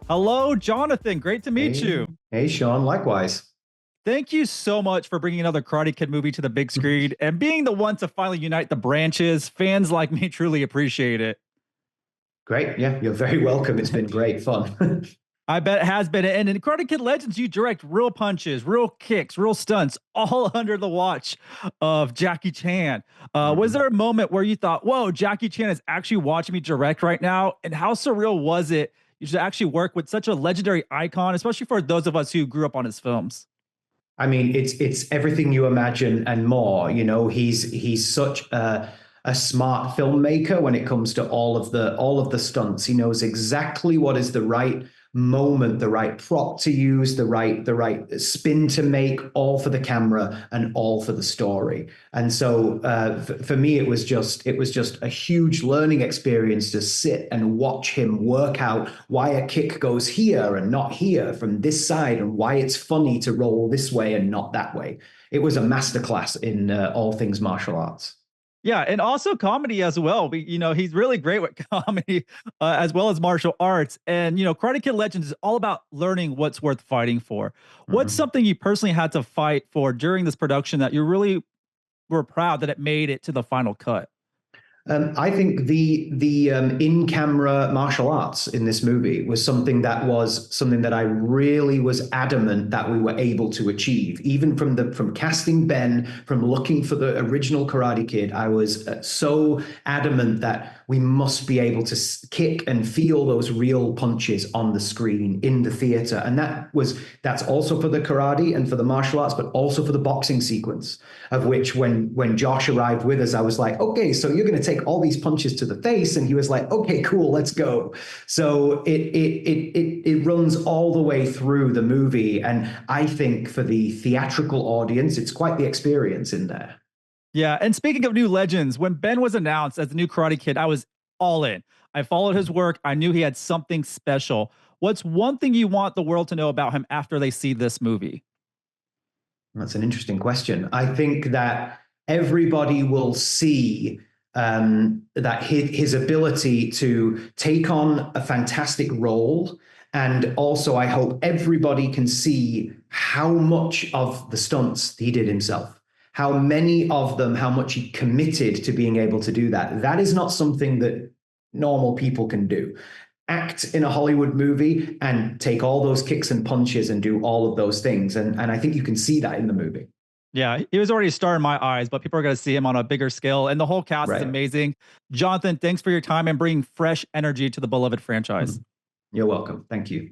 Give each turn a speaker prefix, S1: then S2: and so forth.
S1: Hello, Jonathan. Great to meet
S2: Hey,
S1: you.
S2: hey, Sean. Likewise.
S1: Thank you so much for bringing another Karate Kid movie to the big screen and being the one to finally unite the branches. Fans like me truly appreciate it.
S2: Great. Yeah, you're very welcome. It's been great fun.
S1: I bet it has been. And in Karate Kid Legends, you direct real punches, real kicks, real stunts, all under the watch of Jackie Chan. Was
S2: Mhm.
S1: there a moment where you thought, whoa, Jackie Chan is actually watching me direct right now? And how surreal was it you should actually work with such a legendary icon, especially for those of us who grew up on his films?
S2: I mean, it's everything you imagine and more. You know, he's such a smart filmmaker when it comes to all of the stunts. He knows exactly what is the right moment, the right prop to use, the right spin to make, all for the camera and all for the story. And so for me, it was just a huge learning experience to sit and watch him work out why a kick goes here and not here from this side, and why it's funny to roll this way and not that way. It was a masterclass in all things martial arts.
S1: Yeah, and also comedy as well. He's really great with comedy as well as martial arts. And Karate Kid Legends is all about learning what's worth fighting for. What's
S2: Mhm.
S1: something you personally had to fight for during this production that you really were proud that it made it to the final cut?
S2: I think the in camera martial arts in this movie was something that I really was adamant that we were able to achieve. Even from casting Ben, from looking for the original Karate Kid, I was so adamant that we must be able to kick and feel those real punches on the screen in the theater, and that's also for the karate and for the martial arts, but also for the boxing sequence. Of which, when Josh arrived with us, I was like, okay, so you're going to take all these punches to the face, and he was like, okay, cool, let's go. So it runs all the way through the movie, and I think for the theatrical audience, it's quite the experience in there.
S1: Yeah, and speaking of new legends, when Ben was announced as the new Karate Kid, I was all in. I followed his work. I knew he had something special. What's one thing you want the world to know about him after they see this movie?
S2: That's an interesting question. I think that everybody will see that his ability to take on a fantastic role. And also, I hope everybody can see how much of the stunts he did himself, how many of them, how much he committed to being able to do that. That is not something that normal people can do. Act in a Hollywood movie and take all those kicks and punches and do all of those things. And I think you can see that in the movie.
S1: Yeah, he was already a star in my eyes, but people are going to see him on a bigger scale. And the whole cast is
S2: Right.
S1: amazing. Jonathan, thanks for your time and bringing fresh energy to the beloved franchise.
S2: You're welcome. Thank you.